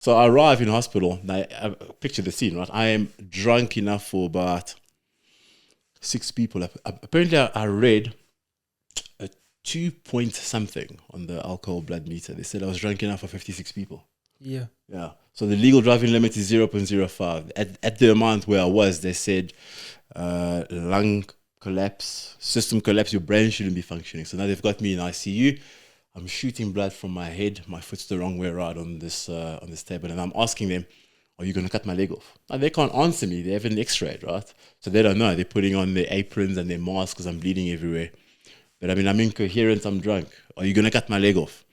So I arrive in hospital. And I picture the scene, right? I am drunk enough for about 6 people. Apparently, I read a 2 point something on the alcohol blood meter. They said I was drunk enough for 56 people. Yeah. Yeah. So the legal driving limit is 0.05. At the amount where I was, they said lung collapse, system collapse, your brain shouldn't be functioning. So now they've got me in ICU. I'm shooting blood from my head. My foot's the wrong way around on this table, and I'm asking them, "Are you going to cut my leg off?" Now, they can't answer me. They haven't X-rayed, right? So they don't know. They're putting on their aprons and their masks because I'm bleeding everywhere. But I mean, I'm incoherent. I'm drunk. Are you going to cut my leg off?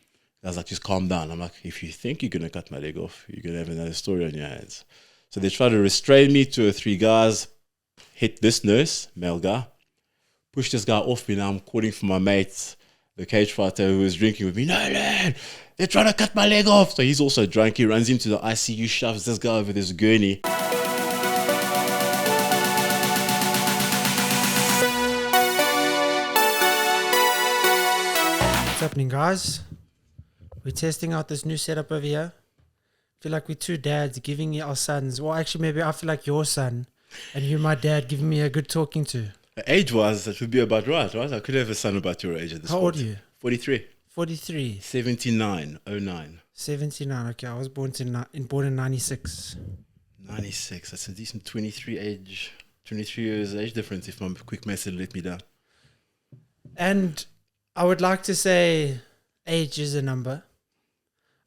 I was like, just calm down. I'm like, if you think you're going to cut my leg off, you're going to have another story on your hands. So they try to restrain me. 2 or 3 guys hit this nurse, male guy, push this guy off me. Now I'm calling for my mates, the cage fighter who was drinking with me. No, man, they're trying to cut my leg off. So he's also drunk. He runs into the ICU, shoves this guy over this gurney. What's happening, guys? We're testing out this new setup over here. I feel like we're two dads giving our sons, well, actually, maybe I feel like your son, and you, my dad, giving me a good talking to. Age-wise, that would be about right? I could have a son about your age at this point. How old are you? 43. 43. 79, 09. 79. Okay, I was born in 96. 96. That's a decent 23 years age difference if my quick maths had let me down. And I would like to say age is a number.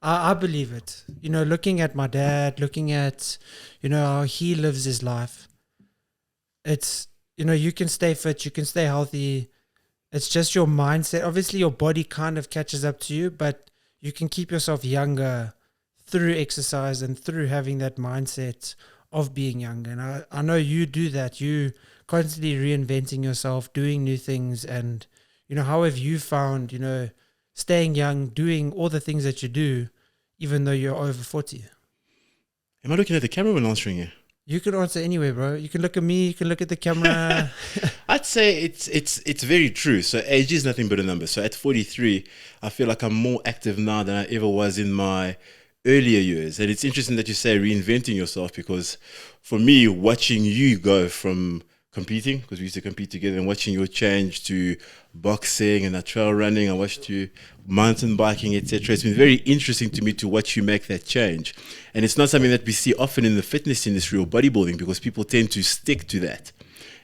I believe it. You know, looking at my dad, looking at, how he lives his life. It's, you can stay fit, you can stay healthy. It's just your mindset. Obviously, your body kind of catches up to you, but you can keep yourself younger through exercise and through having that mindset of being younger. And I know you do that. You constantly reinventing yourself, doing new things. And, how have you found, staying young, doing all the things that you do, even though you're over 40? Am I looking at the camera when answering you? You can answer anyway, bro. You can look at me, you can look at the camera. I'd say it's very true. So age is nothing but a number. So at 43, I feel like I'm more active now than I ever was in my earlier years. And it's interesting that you say reinventing yourself, because for me, watching you go from competing, because we used to compete together, and watching your change to boxing and trail running, I watched you mountain biking, etc. It's been very interesting to me to watch you make that change. And it's not something that we see often in the fitness industry or bodybuilding, because people tend to stick to that.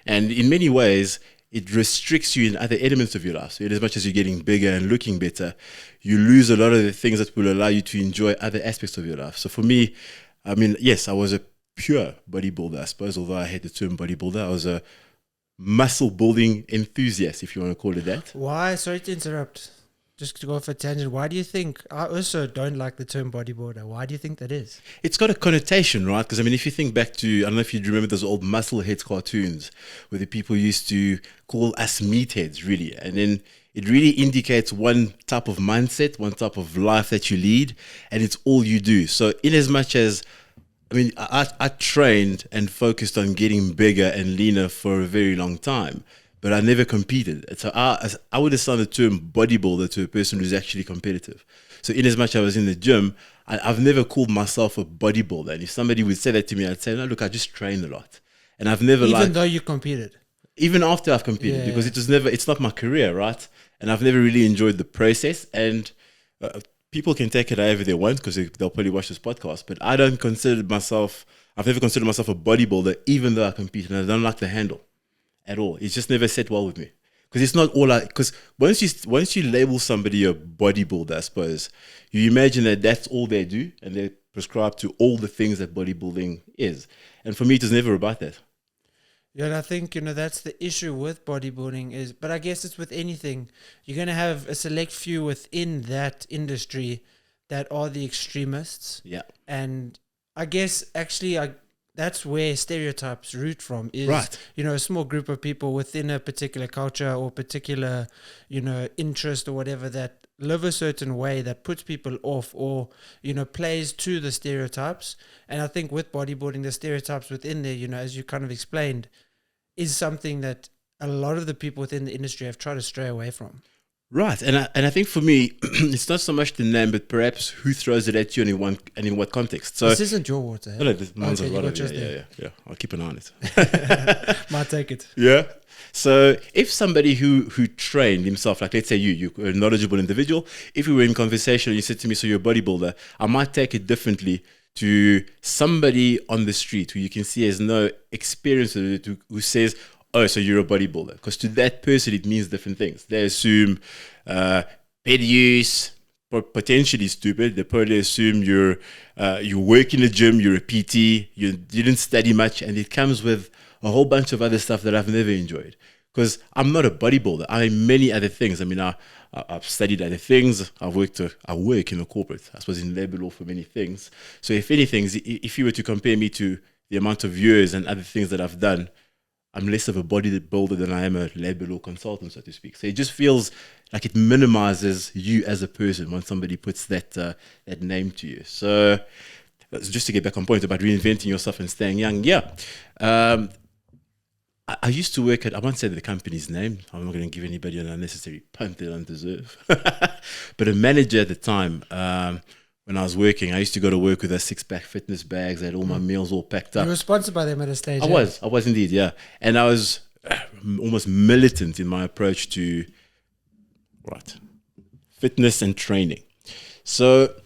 And in many ways, it restricts you in other elements of your life. So in as much as you're getting bigger and looking better, you lose a lot of the things that will allow you to enjoy other aspects of your life. So for me, I mean, yes, I was a pure bodybuilder, I suppose, although I hate the term bodybuilder. I was a muscle building enthusiast, if you want to call it that. Why? Sorry to interrupt. Just to go off a tangent, why do you think, I also don't like the term bodybuilder. Why do you think that is? It's got a connotation, right? Because I mean, if you think back to, I don't know if you remember those old Muscleheads cartoons where the people used to call us meatheads, really. And then it really indicates one type of mindset, one type of life that you lead, and it's all you do. So in as much as, I mean, I trained and focused on getting bigger and leaner for a very long time, but I never competed. So I would assign the term bodybuilder to a person who's actually competitive. So in as much as I was in the gym, I've never called myself a bodybuilder. And if somebody would say that to me, I'd say, no, look, I just train a lot. And I've never Even though you competed? Even after I've competed, because it's not my career, right? And I've never really enjoyed the process. And people can take it however they want, because they'll probably watch this podcast. But I've never considered myself a bodybuilder, even though I compete. And I don't like the handle at all. It's just never set well with me, because it's not all because once you label somebody a bodybuilder, I suppose you imagine that that's all they do, and they prescribe to all the things that bodybuilding is. And for me, it was never about that. Yeah, and I think, that's the issue with bodybuilding is, but I guess it's with anything. You're going to have a select few within that industry that are the extremists. Yeah. And I guess actually that's where stereotypes root from, is, right. A small group of people within a particular culture or particular, interest or whatever, that live a certain way that puts people off or, plays to the stereotypes. And I think with bodybuilding, the stereotypes within there, as you kind of explained, is something that a lot of the people within the industry have tried to stray away from. Right, and I think for me, it's not so much the name, but perhaps who throws it at you and in what context. So, This isn't your water. no, Eh? no, mine's Okay, a you lot got of yours yeah, there. yeah, yeah, yeah. I'll keep an eye on it. Might take it. Yeah. So if somebody who trained himself, like let's say you're a knowledgeable individual, if we were in conversation and you said to me, so you're a bodybuilder, I might take it differently to somebody on the street who you can see has no experience with it, who says, oh, so you're a bodybuilder. Because to that person, it means different things. They assume bed use, potentially stupid. They probably assume you work in the gym, you're a PT, you didn't study much, and it comes with a whole bunch of other stuff that I've never enjoyed. Because I'm not a bodybuilder. I'm many other things. I mean, I've studied other things. I work in the corporate. I suppose in labor law for many things. So if anything, if you were to compare me to the amount of years and other things that I've done, I'm less of a bodybuilder than I am a labor law consultant, so to speak. So it just feels like it minimizes you as a person when somebody puts that name to you. So just to get back on point about reinventing yourself and staying young, yeah. I used to work at, I won't say the company's name. I'm not going to give anybody an unnecessary punt they don't deserve. But a manager at the time, when I was working, I used to go to work with a 6-pack fitness bags. I had all my meals all packed up. You were sponsored by them at a stage. I was indeed, yeah. And I was almost militant in my approach to fitness and training. So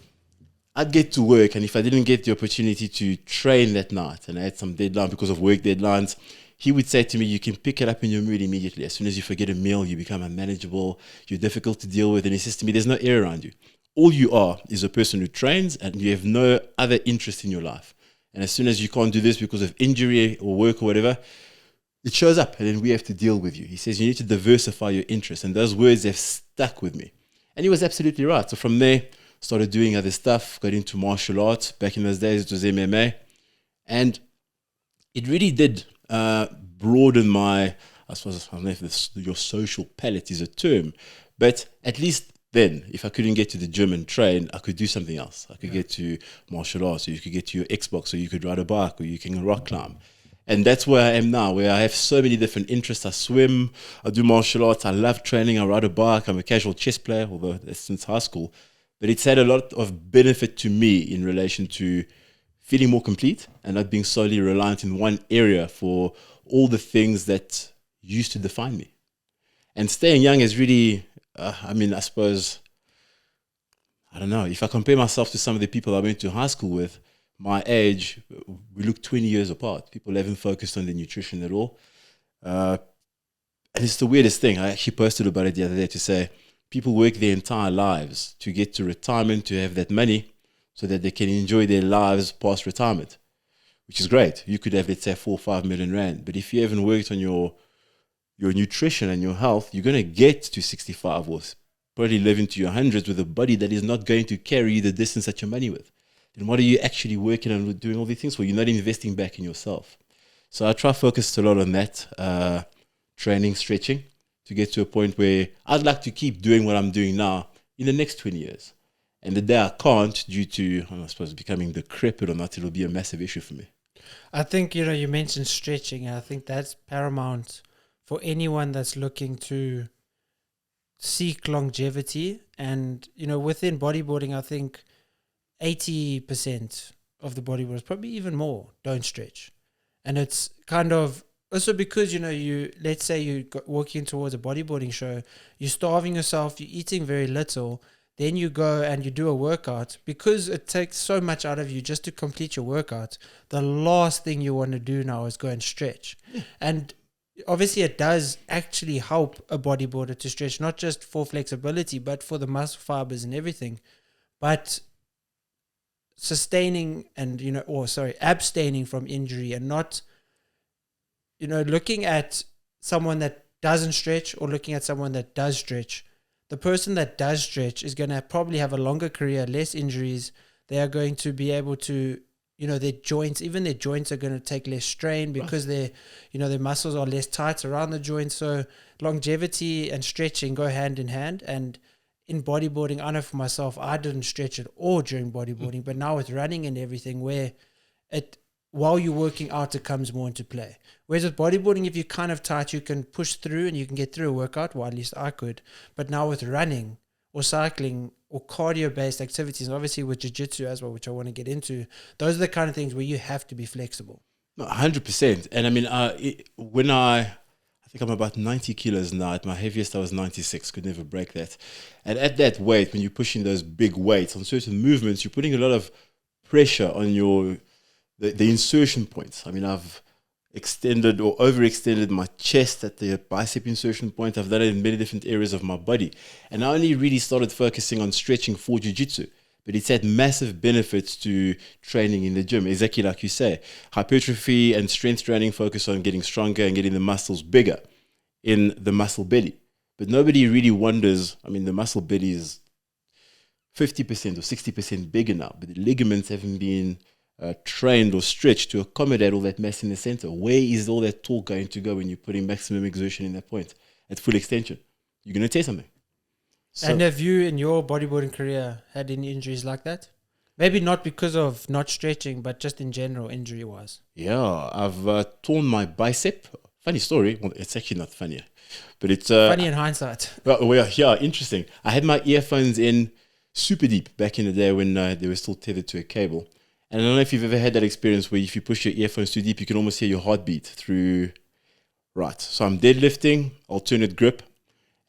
I'd get to work, and if I didn't get the opportunity to train that night, and I had some deadline because of work deadlines, he would say to me, you can pick it up in your mood immediately. As soon as you forget a meal, you become unmanageable, you're difficult to deal with. And he says to me, there's no air around you. All you are is a person who trains, and you have no other interest in your life. And as soon as you can't do this because of injury or work or whatever, it shows up, and then we have to deal with you. He says you need to diversify your interests. And those words have stuck with me. And he was absolutely right. So from there, started doing other stuff, got into martial arts. Back in those days, it was MMA. And it really did broaden my, I suppose, I don't know if your social palette is a term, but at least then, if I couldn't get to the gym and train, I could do something else. I could get to martial arts, or you could get to your Xbox, or you could ride a bike, or you can rock climb. And that's where I am now, where I have so many different interests. I swim, I do martial arts, I love training, I ride a bike, I'm a casual chess player, although that's since high school. But it's had a lot of benefit to me in relation to feeling more complete and not being solely reliant in one area for all the things that used to define me. And staying young is really, I suppose, I don't know, if I compare myself to some of the people I went to high school with, my age, we look 20 years apart. People haven't focused on their nutrition at all. And it's the weirdest thing. I actually posted about it the other day to say, people work their entire lives to get to retirement, to have that money, so that they can enjoy their lives past retirement, which is great. You could have, let's say, 4 or 5 million rand. But if you haven't worked on your nutrition and your health, you're going to get to 65 or probably live into your hundreds with a body that is not going to carry you the distance that you're money with. Then what are you actually working on doing all these things for? You're not investing back in yourself. So I try to focus a lot on that, training, stretching, to get to a point where I'd like to keep doing what I'm doing now in the next 20 years. And the day I can't, due to, I suppose, becoming decrepit or not, it'll be a massive issue for me. I think, you mentioned stretching, and I think that's paramount for anyone that's looking to seek longevity. And, within bodyboarding, I think 80% of the bodybuilders, probably even more, don't stretch. And it's kind of also because, let's say you're walking towards a bodyboarding show, you're starving yourself, you're eating very little. Then you go and you do a workout. Because it takes so much out of you just to complete your workout, the last thing you want to do now is go and stretch. Yeah. And obviously it does actually help a bodybuilder to stretch, not just for flexibility, but for the muscle fibers and everything. But sustaining and, abstaining from injury and not, looking at someone that doesn't stretch or looking at someone that does stretch. The person that does stretch is going to probably have a longer career, less injuries. They are going to be able to, their joints are going to take less strain because their muscles are less tight around the joints. So longevity and stretching go hand in hand. And in bodyboarding, I know for myself, I didn't stretch at all during bodyboarding, but now with running and everything, where while you're working out, it comes more into play. Whereas with bodyboarding, if you're kind of tight, you can push through and you can get through a workout. Well, at least I could. But now with running or cycling or cardio-based activities, and obviously with jiu-jitsu as well, which I want to get into, those are the kind of things where you have to be flexible. No, 100%. And I mean, when I think I'm about 90 kilos now. At my heaviest, I was 96. Could never break that. And at that weight, when you're pushing those big weights on certain movements, you're putting a lot of pressure on the insertion points. I mean, I've extended or overextended my chest at the bicep insertion point. I've done it in many different areas of my body. And I only really started focusing on stretching for jiu-jitsu. But it's had massive benefits to training in the gym. Exactly like you say, hypertrophy and strength training focus on getting stronger and getting the muscles bigger in the muscle belly. But nobody really wonders, I mean, the muscle belly is 50% or 60% bigger now, but the ligaments haven't been trained or stretched to accommodate all that mass in the center. Where is all that torque going to go when you're putting maximum exertion in that point at full extension? You're going to tear something. So, and have you, in your bodyboarding career, had any injuries like that? Maybe not because of not stretching, but just in general, injury-wise. Yeah, I've torn my bicep. Funny story. Well, it's actually not funny, but it's funny in hindsight. Well, yeah, interesting. I had my earphones in super deep back in the day when they were still tethered to a cable. And I don't know if you've ever had that experience where if you push your earphones too deep, you can almost hear your heartbeat through. Right. So I'm deadlifting, alternate grip.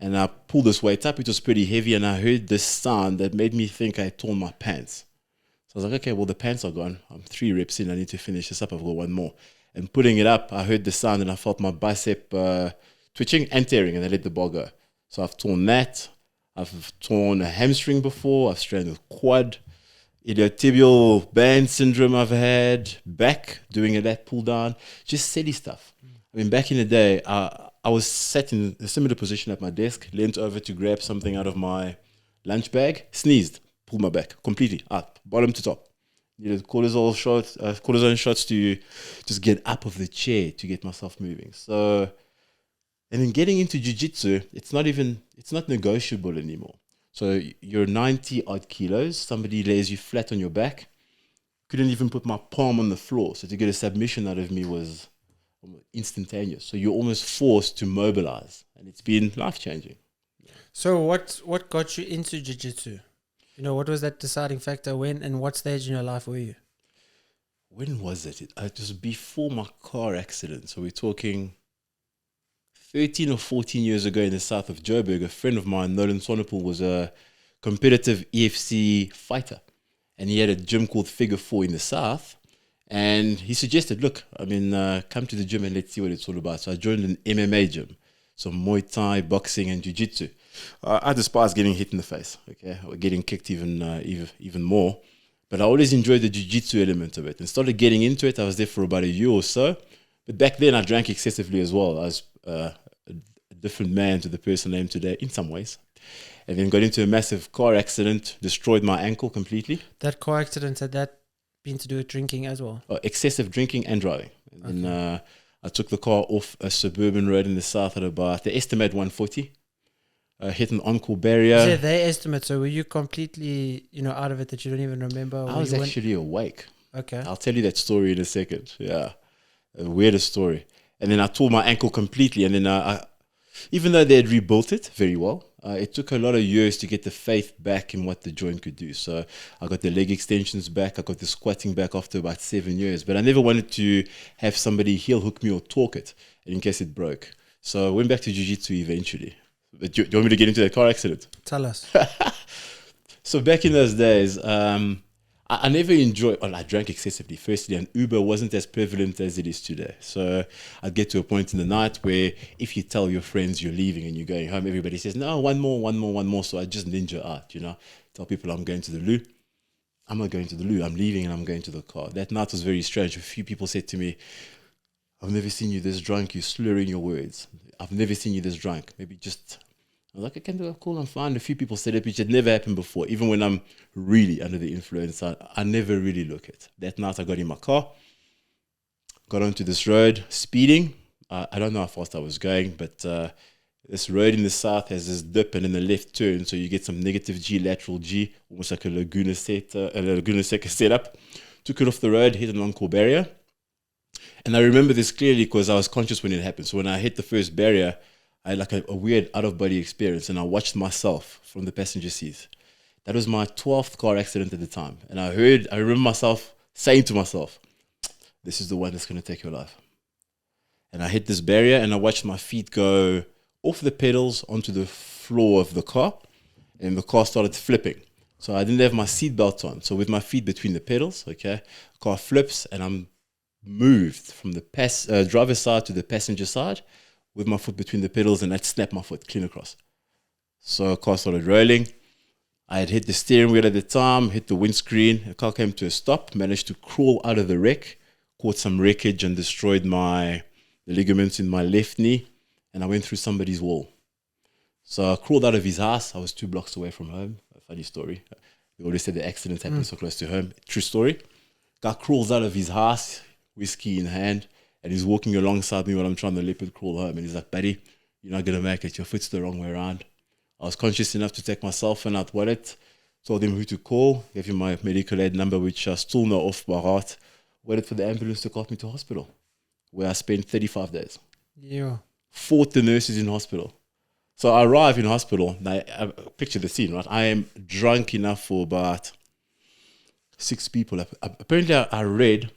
And I pulled this weight up. It was pretty heavy. And I heard this sound that made me think I had torn my pants. So I was like, okay, well, the pants are gone. I'm 3 reps in. I need to finish this up. I've got one more. And putting it up, I heard the sound and I felt my bicep twitching and tearing. And I let the bar go. So I've torn that. I've torn a hamstring before. I've strained the quad. Iliotibial band syndrome I've had. Back, doing a lat pull down. Just silly stuff. I mean, back in the day, I was sat in a similar position at my desk, leant over to grab something out of my lunch bag, sneezed, pulled my back completely up, bottom to top. Needed cortisone shots to just get up of the chair to get myself moving. So, and then getting into jiu-jitsu, it's not negotiable anymore. So you're 90 odd kilos, somebody lays you flat on your back, couldn't even put my palm on the floor. So to get a submission out of me was instantaneous. So you're almost forced to mobilize, and it's been life-changing. So what got you into jiu-jitsu? You know, what was that deciding factor? When and what stage in your life were you? When was it? It was before my car accident. So we're talking 13 or 14 years ago in the south of Joburg. A friend of mine, Nolan Swanepoel, was a competitive EFC fighter, and he had a gym called Figure 4 in the south. And he suggested, look, I mean, come to the gym and let's see what it's all about. So I joined an MMA gym, so Muay Thai, boxing, and Jiu-Jitsu. I despise getting hit in the face, okay, or getting kicked even more. But I always enjoyed the Jiu-Jitsu element of it and started getting into it. I was there for about a year or so. But back then, I drank excessively as well. I was a different man to the person I am today in some ways. And then got into a massive car accident, destroyed my ankle completely. That car accident, had that been to do with drinking as well? Excessive drinking and driving. And okay. I took the car off a suburban road in the south at about, they estimate 140. Hit an on-call barrier. Yeah, they estimate. So were you completely, out of it that you don't even remember? I was actually awake. Okay. I'll tell you that story in a second. Yeah. A weirdest story. And then I tore my ankle completely. And then I even though they had rebuilt it very well, it took a lot of years to get the faith back in what the joint could do. So I got the leg extensions back. I got the squatting back after about 7 years. But I never wanted to have somebody heel hook me or torque it in case it broke. So I went back to jiu-jitsu eventually. But do you want me to get into that car accident? Tell us. So back in those days, I never enjoyed, I drank excessively, firstly, and Uber wasn't as prevalent as it is today. So I'd get to a point in the night where if you tell your friends you're leaving and you're going home, everybody says, no, one more. So I just ninja out, tell people I'm going to the loo. I'm not going to the loo. I'm leaving and I'm going to the car. That night was very strange. A few people said to me, I've never seen you this drunk. You're slurring your words. I've never seen you this drunk. Maybe just... I was like, I can do it, cool, I'm fine. A few people said it, which had never happened before. Even when I'm really under the influence, I never really look at. That night I got in my car, got onto this road, speeding. I don't know how fast I was going, but this road in the south has this dip and then a left turn, so you get some negative G, lateral G, almost like a Laguna Seca setup. Took it off the road, hit an on-call barrier, And I remember this clearly because I was conscious when it happened. So when I hit the first barrier, I had like a weird out-of-body experience, and I watched myself from the passenger seat. That was my 12th car accident at the time. And I remember myself saying to myself, this is the one that's going to take your life. And I hit this barrier, and I watched my feet go off the pedals onto the floor of the car, and the car started flipping. So I didn't have my seatbelt on. So with my feet between the pedals, okay, the car flips, and I'm moved from the driver's side to the passenger side with my foot between the pedals, and I'd snap my foot clean across. So the car started rolling. I had hit the steering wheel at the time, hit the windscreen. The car came to a stop, managed to crawl out of the wreck, caught some wreckage and destroyed the ligaments in my left knee, and I went through somebody's wall. So I crawled out of his house. I was 2 blocks away from home. A funny story. They always said the accident happened so close to home. True story. Guy crawls out of his house, whiskey in hand, and he's walking alongside me while I'm trying to leopard crawl home. And he's like, buddy, you're not going to make it. Your foot's the wrong way around. I was conscious enough to take my cell phone out wallet, told him who to call, gave him my medical aid number, which I still know off by heart, waited for the ambulance to call me to hospital, where I spent 35 days. Yeah. Fought the nurses in hospital. So I arrive in hospital, and I picture the scene, right? I am drunk enough for about 6 people. Apparently, I read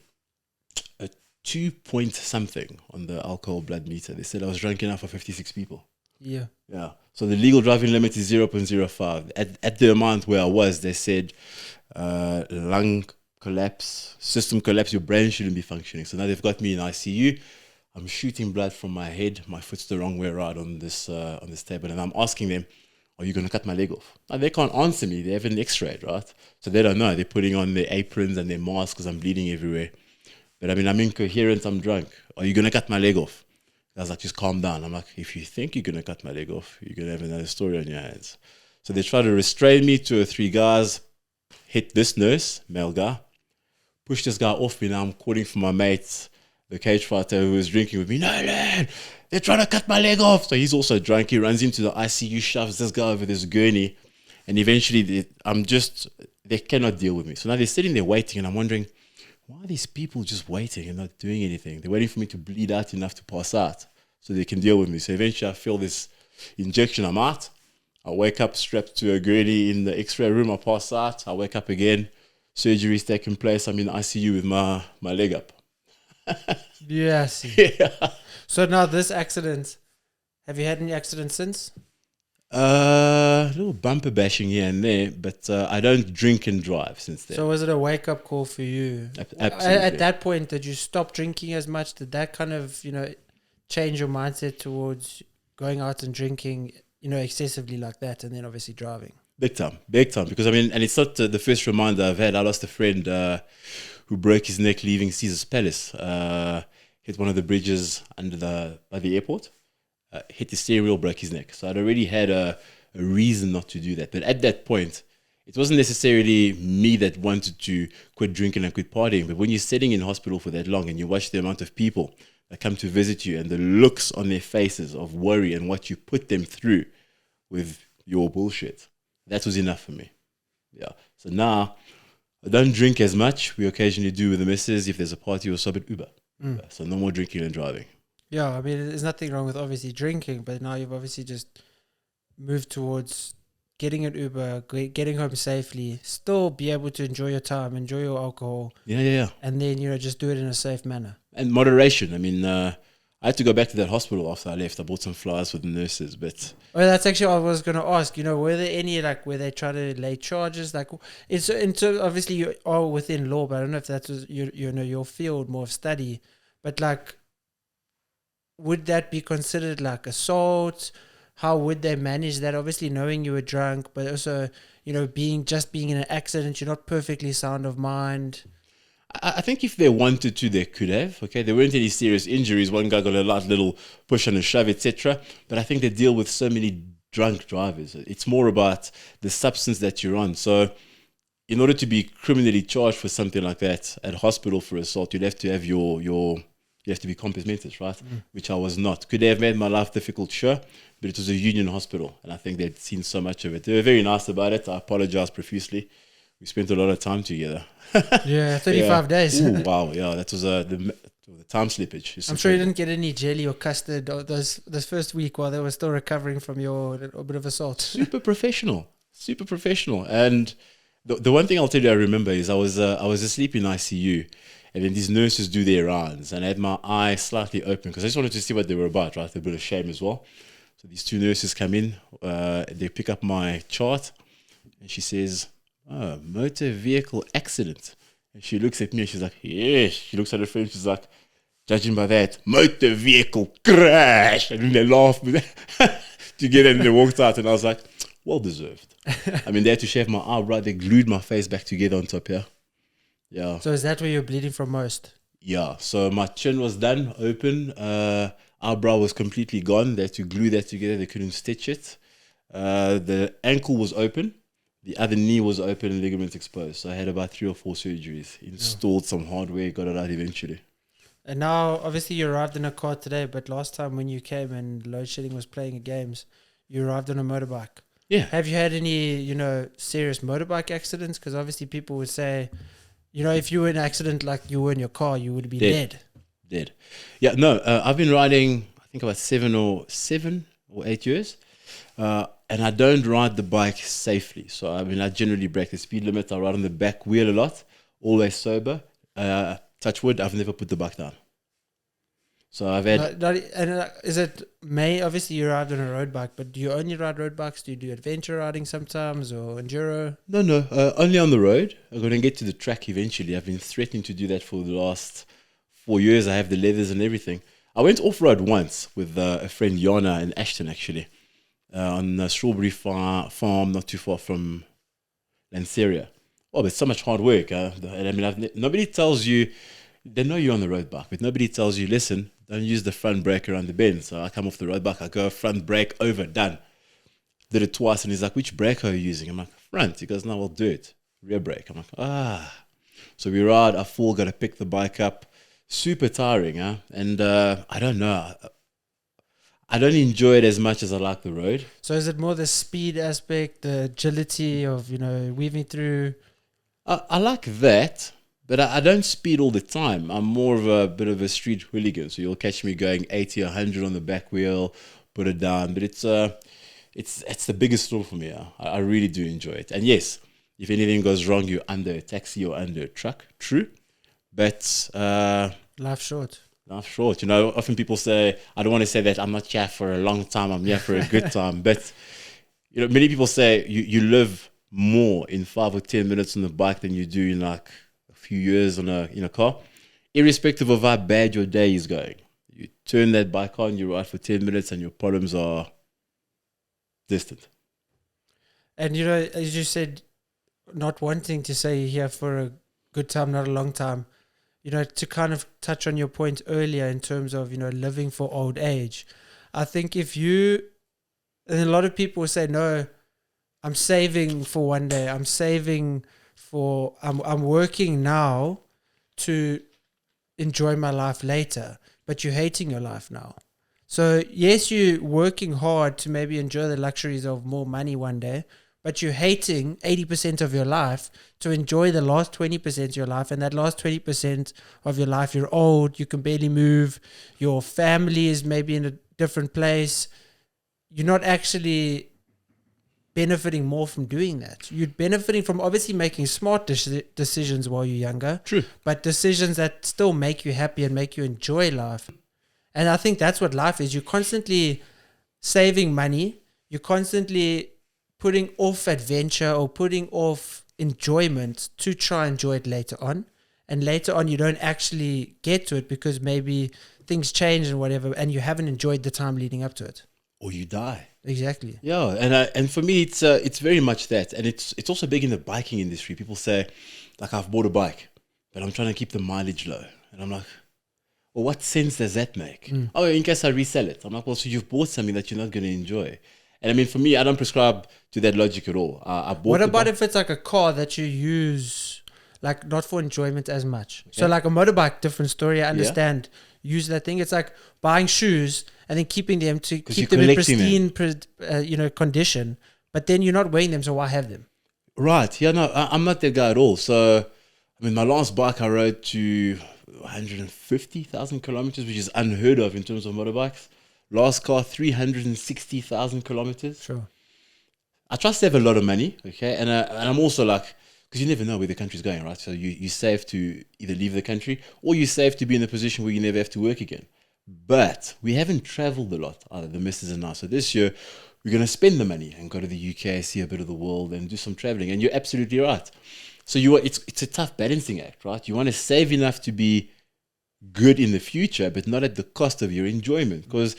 a 2 point something on the alcohol blood meter. They said I was drunk enough for 56 people. Yeah. Yeah. So the legal driving limit is 0.05. At the amount where I was, they said lung collapse, system collapse, your brain shouldn't be functioning. So now they've got me in ICU. I'm shooting blood from my head. My foot's the wrong way around on this table. And I'm asking them, are you going to cut my leg off? Now, they can't answer me. They haven't x-rayed, right? So they don't know. They're putting on their aprons and their masks because I'm bleeding everywhere. But I mean, I'm incoherent. I'm drunk. Are you going to cut my leg off? I was like, just calm down. I'm like, if you think you're going to cut my leg off, you're going to have another story on your hands. So they try to restrain me. 2 or 3 guys hit this nurse, male guy, push this guy off me. Now I'm calling for my mates, the cage fighter who was drinking with me. No, man, they're trying to cut my leg off. So he's also drunk. He runs into the ICU, shoves this guy over this gurney. And eventually they cannot deal with me. So now they're sitting there waiting, and I'm wondering, why are these people just waiting and not doing anything? They're waiting for me to bleed out enough to pass out so they can deal with me. So eventually I feel this injection, I'm out. I wake up strapped to a gurney in the x-ray room. I pass out. I wake up again. Surgery's taking place. I'm in ICU with my leg up. Yes. Yeah. So now this accident, have you had any accidents since? A little bumper bashing here and there, but I don't drink and drive since then. So was it a wake-up call for you? Absolutely. At that point, did you stop drinking as much? Did that kind of, change your mindset towards going out and drinking, excessively like that, and then obviously driving? Big time. Because, and it's not the first reminder I've had. I lost a friend who broke his neck leaving Caesar's Palace. Hit one of the bridges by the airport. Hit the steering wheel, broke his neck. So I'd already had a reason not to do that. But at that point, it wasn't necessarily me that wanted to quit drinking and quit partying. But when you're sitting in hospital for that long and you watch the amount of people that come to visit you and the looks on their faces of worry and what you put them through with your bullshit, that was enough for me. Yeah. So now I don't drink as much. We occasionally do with the missus if there's a party or so, but Uber. So no more drinking and driving. Yeah, there's nothing wrong with obviously drinking, but now you've obviously just moved towards getting an Uber, getting home safely, still be able to enjoy your time, enjoy your alcohol. Yeah. And then, just do it in a safe manner. And moderation. I had to go back to that hospital after I left. I bought some flyers for the nurses, but... Well, that's actually what I was going to ask. Were there any, where they try to lay charges? Obviously you are within law, but I don't know if that was, your field, more of study. But, would that be considered assault? How would they manage that? Obviously knowing you were drunk, but also, being in an accident, you're not perfectly sound of mind. I think if they wanted to, they could have. Okay, there weren't any serious injuries. One guy got a little push and a shove, etc. But I think they deal with so many drunk drivers. It's more about the substance that you're on. So in order to be criminally charged for something like that at hospital for assault, you'd have to have you have to be compos mentis, right? Which I was not. Could they have made my life difficult? Sure. But it was a union hospital, and I think they'd seen so much of it. They were very nice about it. I apologize profusely. We spent a lot of time together. Yeah, 35 days. Ooh, wow, yeah. That was the the time slippage. Is I'm sure you incredible. didn't get any jelly or custard those first week while they were still recovering from your little bit of assault. Super professional, super professional. And the one thing I'll tell you I remember is I was asleep in ICU, and then these nurses do their rounds, and I had my eye slightly open because I just wanted to see what they were about, right? A bit of shame as well. So these two nurses come in, they pick up my chart, and she says, "Oh, motor vehicle accident." And she looks at me and she's like, "Yes." She looks at her friend, she's like, "Judging by that, motor vehicle crash." And then they laughed together and they walked out, and I was like, well deserved. I mean, they had to shave my eyebrow, they glued my face back together on top here. Yeah. So is that where you're bleeding from most? Yeah. So my chin was done, open. Eyebrow was completely gone. They had to glue that together. They couldn't stitch it. The ankle was open. The other knee was open and ligament exposed. So I had about 3 or 4 surgeries. Installed some hardware, got it out eventually. And now, obviously, you arrived in a car today, but last time when you came and load shedding was playing games, you arrived on a motorbike. Yeah. Have you had any, serious motorbike accidents? Because obviously people would say, if you were in an accident like you were in your car, you would be dead. Yeah, no, I've been riding, I think about 7 or 8 years. And I don't ride the bike safely. So, I mean, I generally break the speed limit. I ride on the back wheel a lot, always sober. Touch wood, I've never put the bike down. So I've had... Is it obviously you arrived on a road bike, but do you only ride road bikes? Do you do adventure riding sometimes or enduro? No, only on the road. I'm going to get to the track eventually. I've been threatening to do that for the last 4 years. I have the leathers and everything. I went off-road once with a friend, Yana, in Ashton, actually, on a strawberry farm not too far from Lanceria. Oh, but it's so much hard work. And I mean, nobody tells you, they know you're on the road bike, but nobody tells you, listen, don't use the front brake around the bend. So I come off the road bike, I go front brake over, done. Did it twice, and he's like, which brake are you using? I'm like, front. He goes, no, I'll do it. Rear brake. I'm like, So we ride, I fall, got to pick the bike up. Super tiring, huh? And I don't know. I don't enjoy it as much as I like the road. So is it more the speed aspect, the agility of, weaving through? I like that, but I don't speed all the time. I'm more of a bit of a street hooligan. So you'll catch me going 80, 100 on the back wheel, put it down. But it's the biggest thrill for me. Huh? I really do enjoy it. And yes, if anything goes wrong, you're under a taxi or under a truck. True. But Life short. Life short. Often people say, I don't want to say that I'm not here for a long time, I'm here for a good time. But, many people say you live more in 5 or 10 minutes on the bike than you do in like a few years in a car. Irrespective of how bad your day is going. You turn that bike on, you ride for 10 minutes and your problems are distant. And, as you said, not wanting to say you're here for a good time, not a long time. To kind of touch on your point earlier in terms of, living for old age. I think and a lot of people say, no, I'm saving for one day. I'm working now to enjoy my life later, but you're hating your life now. So yes, you're working hard to maybe enjoy the luxuries of more money one day, but you're hating 80% of your life to enjoy the last 20% of your life. And that last 20% of your life, you're old, you can barely move, your family is maybe in a different place. You're not actually benefiting more from doing that. You're benefiting from obviously making smart decisions while you're younger. True. But decisions that still make you happy and make you enjoy life. And I think that's what life is. You're constantly saving money. You're constantly putting off adventure or putting off enjoyment to try and enjoy it later on. And later on, you don't actually get to it because maybe things change and whatever, and you haven't enjoyed the time leading up to it. Or you die. Exactly. Yeah, and for me, it's very much that. And it's also big in the biking industry. People say, like, I've bought a bike, but I'm trying to keep the mileage low. And I'm like, well, what sense does that make? Oh, in case I resell it. I'm like, well, so you've bought something that you're not going to enjoy. And I mean, for me, I don't prescribe to that logic at all. I bought. What about if it's like a car that you use, like not for enjoyment as much? Okay. So like a motorbike, different story. I understand. Yeah. Use that thing. It's like buying shoes and then keeping them to keep them in pristine, condition. But then you're not wearing them, so why have them? Right. Yeah. No, I'm not that guy at all. So, I mean, my last bike I rode to 150,000 kilometers, which is unheard of in terms of motorbikes. Last car, 360,000 kilometers. Sure. I trust to have a lot of money, okay? And I'm also like, because you never know where the country's going, right? So you save to either leave the country or you save to be in a position where you never have to work again. But we haven't traveled a lot, either the missus and I. So this year, we're going to spend the money and go to the UK, see a bit of the world and do some traveling. And you're absolutely right. So it's a tough balancing act, right? You want to save enough to be good in the future, but not at the cost of your enjoyment. Because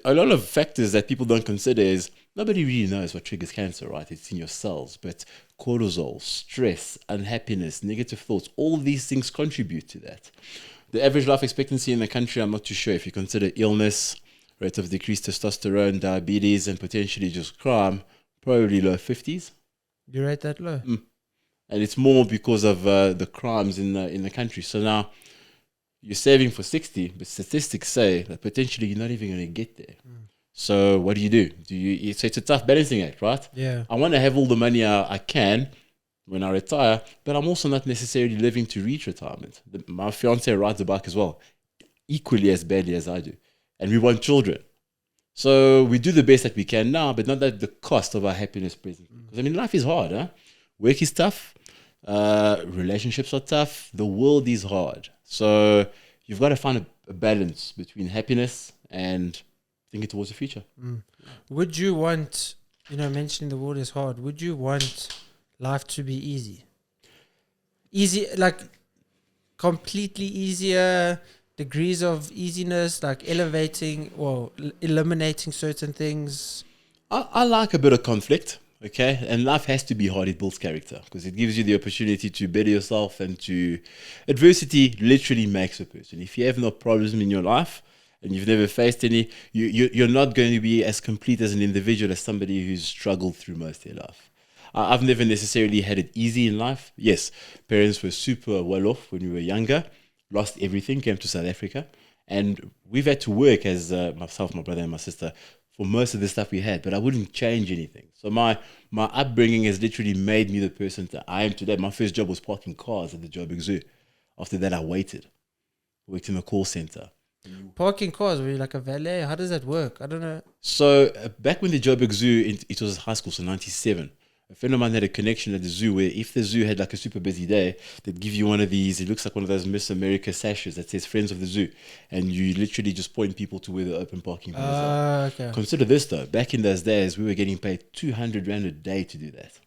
a lot of factors that people don't consider is nobody really knows what triggers cancer, right? It's in your cells. But cortisol, stress, unhappiness, negative thoughts, all these things contribute to that. The average life expectancy in the country, I'm not too sure if you consider illness, rate of decreased testosterone, diabetes, and potentially just crime, probably low 50s. You rate that low? And it's more because of the crimes in the country. So now you're saving for 60, but statistics say that potentially you're not even going to get there. So what do you do? So it's a tough balancing act, right? Yeah. I want to have all the money I can when I retire, but I'm also not necessarily living to reach retirement. My fiance rides a bike as well, equally as badly as I do. And we want children. So we do the best that we can now, but not at the cost of our happiness presently. Because, I mean, life is hard, huh? Work is tough. Relationships are tough. The world is hard. So you've got to find a balance between happiness and thinking towards the future. Would you want, mentioning the world is hard, would you want life to be easy? Easy, like completely easier, degrees of easiness, like eliminating certain things? I like a bit of conflict, okay? And life has to be hard. It builds character because it gives you the opportunity to better yourself and to... Adversity literally makes a person. If you have no problems in your life and you've never faced any, you're not going to be as complete as an individual as somebody who's struggled through most of their life. I've never necessarily had it easy in life. Yes, parents were super well off when we were younger, lost everything, came to South Africa. And we've had to work as myself, my brother and my sister for most of the stuff we had, but I wouldn't change anything. So my upbringing has literally made me the person that I am today. My first job was parking cars at the Joburg Zoo. After that, I worked in a call center. Parking cars, were you like a valet? How does that work? I don't know. So back when the Joburg Zoo, it was high school, so 97. A friend of mine had a connection at the zoo where if the zoo had like a super busy day, they'd give you one of these, it looks like one of those Miss America sashes that says Friends of the Zoo. And you literally just point people to where the open parking bays are. Okay. Consider this though, back in those days, we were getting paid 200 Rand a day to do that.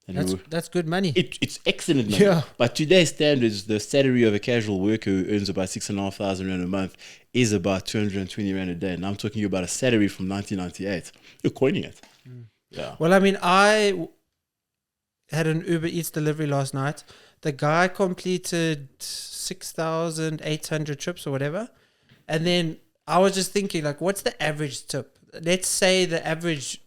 And that's good money. It's excellent money. Yeah. But today's standards, the salary of a casual worker who earns about 6,500 Rand a month is about 220 Rand a day. And I'm talking about a salary from 1998. You're coining it. Yeah. Well, I mean, I had an Uber Eats delivery last night. The guy completed 6,800 trips or whatever. And then I was just thinking, like, what's the average tip? Let's say the average,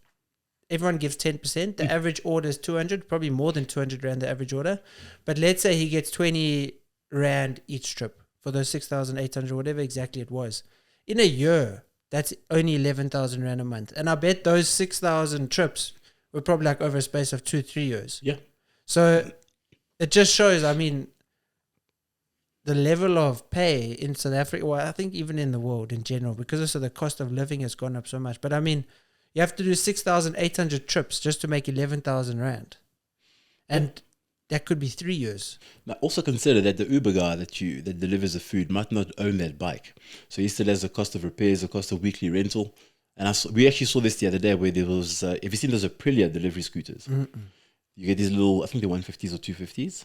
everyone gives 10%. The average order is 200, probably more than 200 Rand, the average order. But let's say he gets 20 Rand each trip for those 6,800, whatever exactly it was. In a year, that's only 11,000 Rand a month. And I bet those 6,000 trips were probably like over a space of 2-3 years. Yeah. So it just shows, I mean, the level of pay in South Africa, well, I think even in the world in general, because also the cost of living has gone up so much. But I mean, you have to do 6,800 trips just to make 11,000 Rand. And that could be 3 years. Now, also consider that the Uber guy that delivers the food might not own that bike. So he still has the cost of repairs, the cost of weekly rental. And we actually saw this the other day where there was, have you seen those Aprilia delivery scooters? You get these little, I think they're 150s or 250s,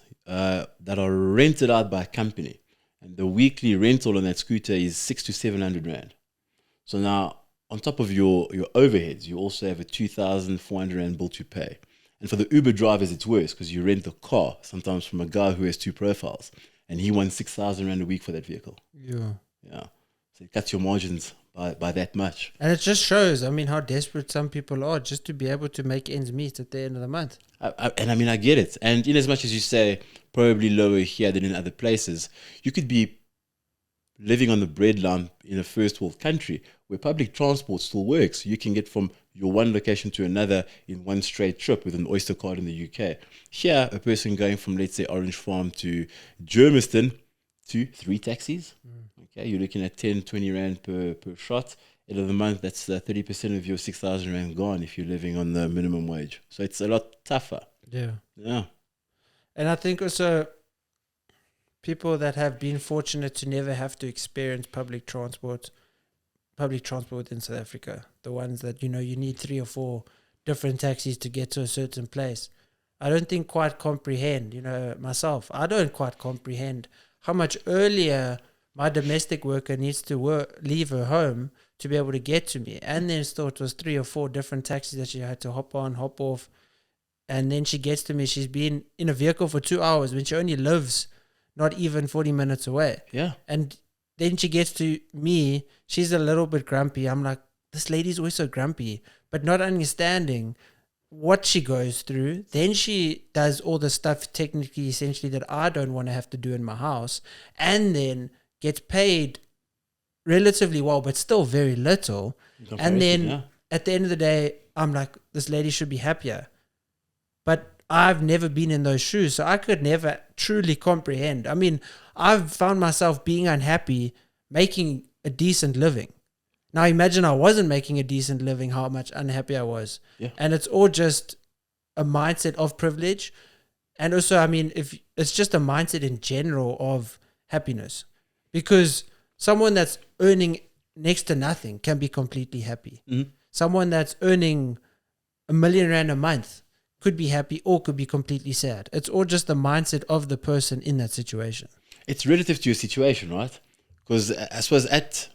that are rented out by a company. And the weekly rental on that scooter is 600 to 700 Rand. So now, on top of your overheads, you also have a 2,400 Rand bill to pay. And for the Uber drivers, it's worse because you rent the car sometimes from a guy who has two profiles and he wants 6,000 Rand a week for that vehicle. Yeah. So it cuts your margins by that much. And it just shows, I mean, how desperate some people are just to be able to make ends meet at the end of the month. And I mean, I get it. And in as much as you say probably lower here than in other places, you could be living on the breadline in a first world country where public transport still works. You can get from your one location to another in one straight trip with an Oyster card in the UK. Here, a person going from, let's say, Orange Farm to Germiston to 3 taxis. Okay, you're looking at 10, 20 Rand per shot. End of the month, that's 30% of your 6,000 Rand gone if you're living on the minimum wage. So it's a lot tougher. Yeah. Yeah. And I think also people that have been fortunate to never have to experience public transport in South Africa, the ones that, you need 3 or 4 different taxis to get to a certain place, I don't think quite comprehend, myself, I don't quite comprehend how much earlier my domestic worker needs to leave her home to be able to get to me. And then still it was 3 or 4 different taxis that she had to hop on, hop off. And then she gets to me. She's been in a vehicle for 2 hours when she only lives not even 40 minutes away. Yeah. And then she gets to me. She's a little bit grumpy. I'm like, this lady's always so grumpy, but not understanding what she goes through. Then she does all the stuff technically, essentially, that I don't want to have to do in my house, and then gets paid relatively well, but still very little. And then at the end of the day, I'm like, this lady should be happier. But I've never been in those shoes, so I could never truly comprehend. I mean, I've found myself being unhappy, making a decent living. Now imagine I wasn't making a decent living, how much unhappy I was. Yeah. And it's all just a mindset of privilege. And also, I mean, if it's just a mindset in general of happiness. Because someone that's earning next to nothing can be completely happy. Mm-hmm. Someone that's earning R1 million a month could be happy or could be completely sad. It's all just the mindset of the person in that situation. It's relative to your situation, right? Because I suppose at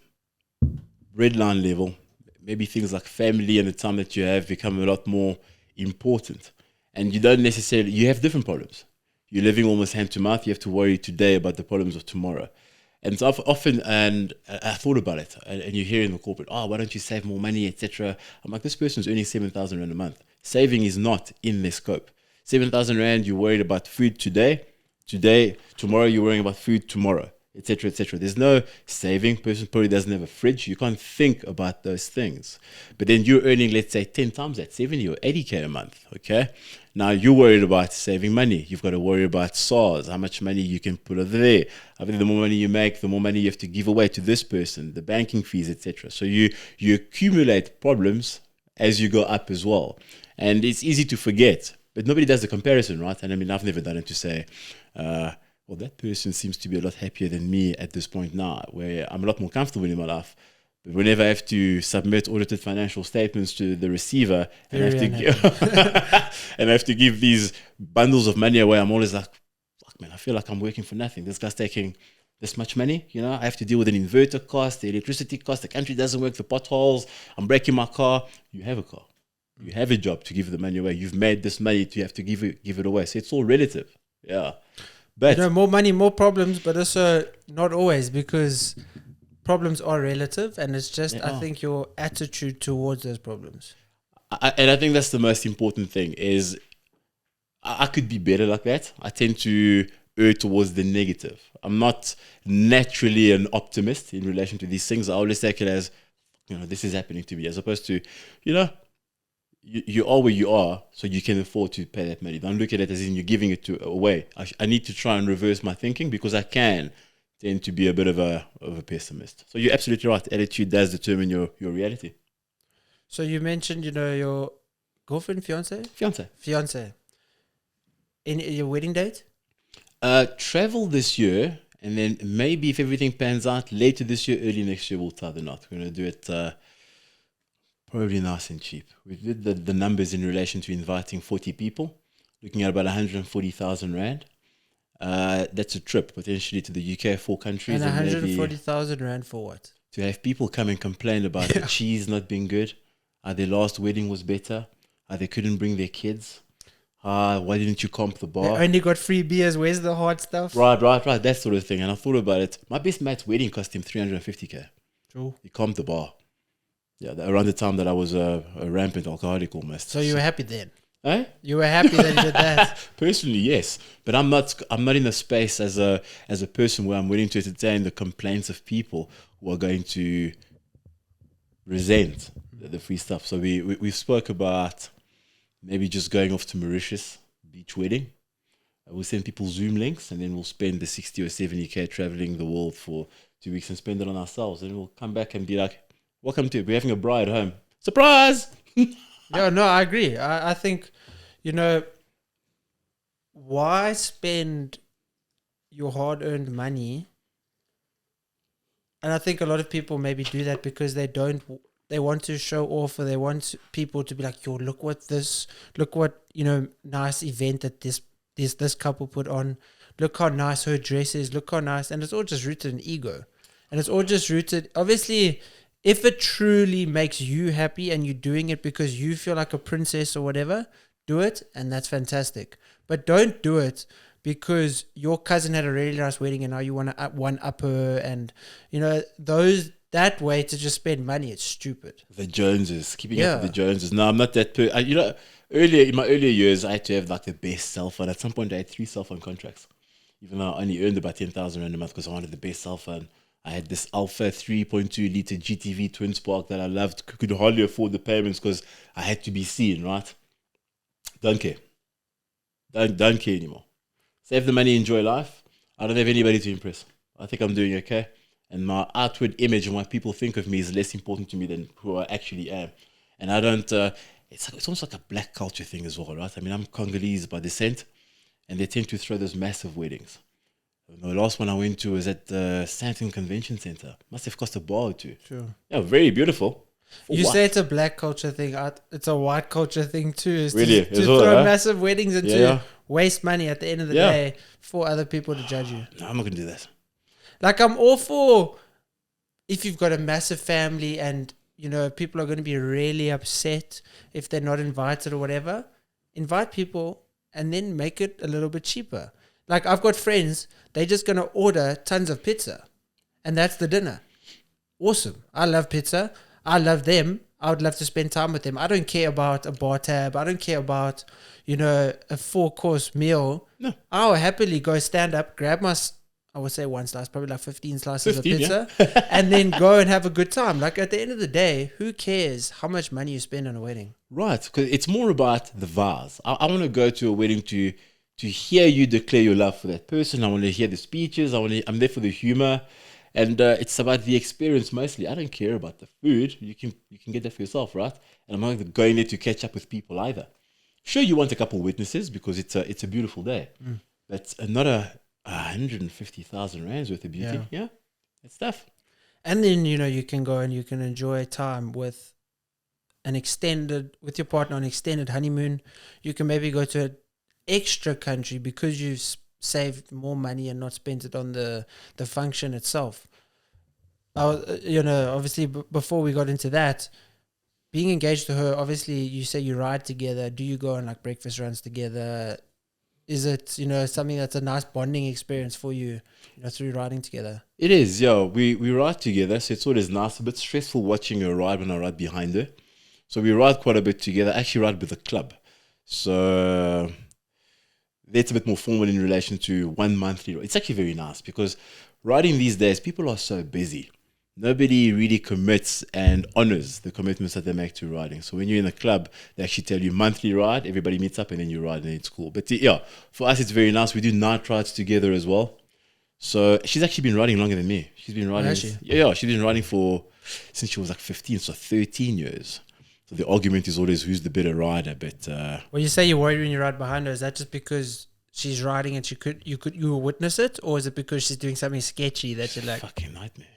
red line level, maybe things like family and the time that you have become a lot more important. And you don't necessarily, you have different problems. You're living almost hand to mouth. You have to worry today about the problems of tomorrow. And so often, and I thought about it, and you hear in the corporate, why don't you save more money, etc. I'm like, this person's earning 7,000 Rand a month. Saving is not in their scope. 7,000 Rand, you're worried about food today, tomorrow you're worrying about food tomorrow, etc., etc. There's no saving. Person probably doesn't have a fridge. You can't think about those things. But then you're earning, let's say, 10 times that, 70 or 80K a month, okay? Now you're worried about saving money. You've got to worry about SARS, how much money you can put over there. I think the more money you make, the more money you have to give away to this person, the banking fees, etc. So you accumulate problems as you go up as well. And it's easy to forget, but nobody does the comparison, right? And I mean, I've never done it to say, well, that person seems to be a lot happier than me at this point now, where I'm a lot more comfortable in my life. But whenever I have to submit audited financial statements to the receiver and I have to give these bundles of money away, I'm always like, fuck, man, I feel like I'm working for nothing. This guy's taking this much money, I have to deal with an inverter cost, the electricity cost, the country doesn't work, the potholes, I'm breaking my car. You have a car. You have a job to give the money away. You've made this money to have to give it away. So it's all relative. Yeah. But more money, more problems, but also not always, because problems are relative, and it's just, I think, your attitude towards those problems. And I think that's the most important thing is I could be better like that. I tend to err towards the negative. I'm not naturally an optimist in relation to these things. I always take it as, this is happening to me, as opposed to, you are where you are, so you can afford to pay that money. Don't look at it as in you're giving it away. I need to try and reverse my thinking, because I can tend to be a bit of a pessimist. So you're absolutely right. Attitude does determine your reality. So you mentioned, your girlfriend, fiance. In your wedding date? Travel this year, and then maybe if everything pans out later this year, early next year, we'll tie the knot. We're going to do it probably nice and cheap. We did the numbers in relation to inviting 40 people, looking at about 140,000 Rand. That's a trip potentially to the UK, 4 countries. And 140,000 Rand for what? To have people come and complain about the cheese not being good, their last wedding was better, they couldn't bring their kids. Why didn't you comp the bar? They only got free beers. Where's the hard stuff? Right. That sort of thing. And I thought about it. My best mate's wedding cost him 350K. True. He comped the bar. Yeah, around the time that I was a rampant alcoholic almost. So you were happy then? Eh? You were happy that you did that? Personally, yes. But I'm not in a space as a person where I'm willing to entertain the complaints of people who are going to resent the free stuff. So we spoke about maybe just going off to Mauritius beach wedding. We'll send people Zoom links, and then we'll spend the 60 or 70K traveling the world for 2 weeks and spend it on ourselves. And we'll come back and be like, welcome to it. We're having a bride home. Surprise! Yeah, no, I agree. I think, why spend your hard-earned money? And I think a lot of people maybe do that because they want to show off, or they want people to be like, yo, look what, nice event that this couple put on. Look how nice her dress is. Look how nice. And it's all just rooted in ego. And it's all just rooted, obviously, if it truly makes you happy and you're doing it because you feel like a princess or whatever, do it, and that's fantastic. But don't do it because your cousin had a really nice wedding and now you want to one-up her, and, that way to just spend money, it's stupid. The Joneses, keeping up with the Joneses. No, I'm not that. Earlier in my earlier years, I had to have like the best cell phone. At some point, I had 3 cell phone contracts, even though I only earned about 10,000 rand a month because I wanted the best cell phone. I had this Alpha 3.2 liter GTV twin spark that I loved. Could hardly afford the payments because I had to be seen, right? Don't care. Don't care anymore. Save the money, enjoy life. I don't have anybody to impress. I think I'm doing okay. And my outward image and what people think of me is less important to me than who I actually am. And I don't, it's almost like a black culture thing as well, right? I mean, I'm Congolese by descent, and they tend to throw those massive weddings. The last one I went to was at the Sandton Convention Center. Must have cost a bar or two. Sure. Yeah, very beautiful. You say it's a black culture thing. It's a white culture thing too. Really? To throw massive weddings and to waste money at the end of the Yeah. day for other people to judge you. No, I'm not going to do that. Like, I'm all for if you've got a massive family and, people are going to be really upset if they're not invited or whatever. Invite people and then make it a little bit cheaper. Like, I've got friends, they're just going to order tons of pizza and that's the dinner. Awesome. I love pizza. I love them. I would love to spend time with them. I don't care about a bar tab. I don't care about, a 4-course meal. No. I'll happily go stand up, grab I would say one slice, probably like 15 slices 15, of pizza, and then go and have a good time. Like, at the end of the day, who cares how much money you spend on a wedding? Right, because it's more about the vows. I want to go to a wedding to hear you declare your love for that person. I want to hear the speeches. I'm there for the humor, and it's about the experience mostly. I don't care about the food. You can get that for yourself, right? And I'm not going there to catch up with people either. Sure, you want a couple witnesses because it's a beautiful day, but not 150,000 rands worth of beauty. Yeah, it's tough. And then, you can go and you can enjoy time with your partner on an extended honeymoon. You can maybe go to an extra country because you've saved more money and not spent it on the function itself. Obviously, before we got into that, being engaged to her, obviously, you say you ride together. Do you go on like breakfast runs together? Is it, something that's a nice bonding experience for you, through riding together? It is, yeah. We ride together, so it's always nice. A bit stressful watching her ride when I ride behind her. So we ride quite a bit together. I actually ride with a club. So that's a bit more formal in relation to 1 monthly. It's actually very nice because riding these days, people are so busy. Nobody really commits and honors the commitments that they make to riding. So when you're in a club, they actually tell you monthly ride, everybody meets up and then you ride and it's cool. But yeah, for us, it's very nice. We do night rides together as well. So she's actually been riding longer than me. She's been riding. Yeah, she's been riding since she was like 15, so 13 years. So the argument is always who's the better rider. But well, you say you're worried when you ride behind her. Is that just because she's riding and you will witness it, or is it because she's doing something sketchy that you're like, fucking nightmare?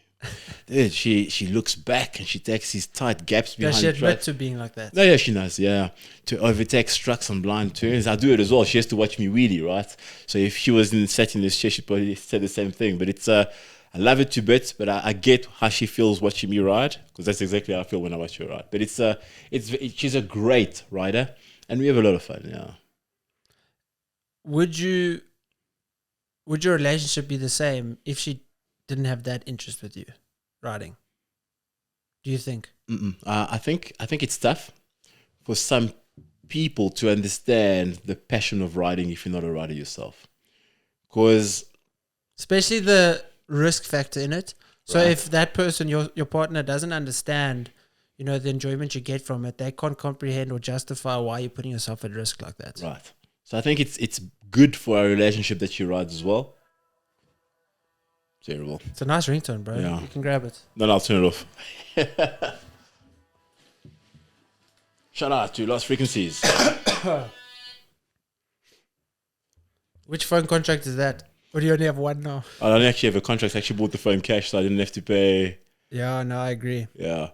Dude, she looks back and she takes these tight gaps behind. Does she admit to being like that? No, yeah, she knows. Yeah, to overtake structs on blind turns. I do it as well. She has to watch me wheelie, right? So if she was sat in this chair, she'd probably say the same thing. But it's I love it to bits. But I get how she feels watching me ride because that's exactly how I feel when I watch her ride. But she's a great rider and we have a lot of fun. Yeah. Would your relationship be the same if she didn't have that interest with you riding? Do you think? I think it's tough for some people to understand the passion of riding if you're not a rider yourself, because especially the risk factor in it. So if that person, your partner, doesn't understand, the enjoyment you get from it, they can't comprehend or justify why you're putting yourself at risk like that. Right. So I think it's good for our relationship that she rides as well. Terrible. It's a nice ringtone, bro. Yeah. You can grab it. No, I'll turn it off. Shout out to Lost Frequencies. Which phone contract is that? Or do you only have one now? I don't actually have a contract. I actually bought the phone cash, so I didn't have to pay. Yeah, no, I agree. Yeah.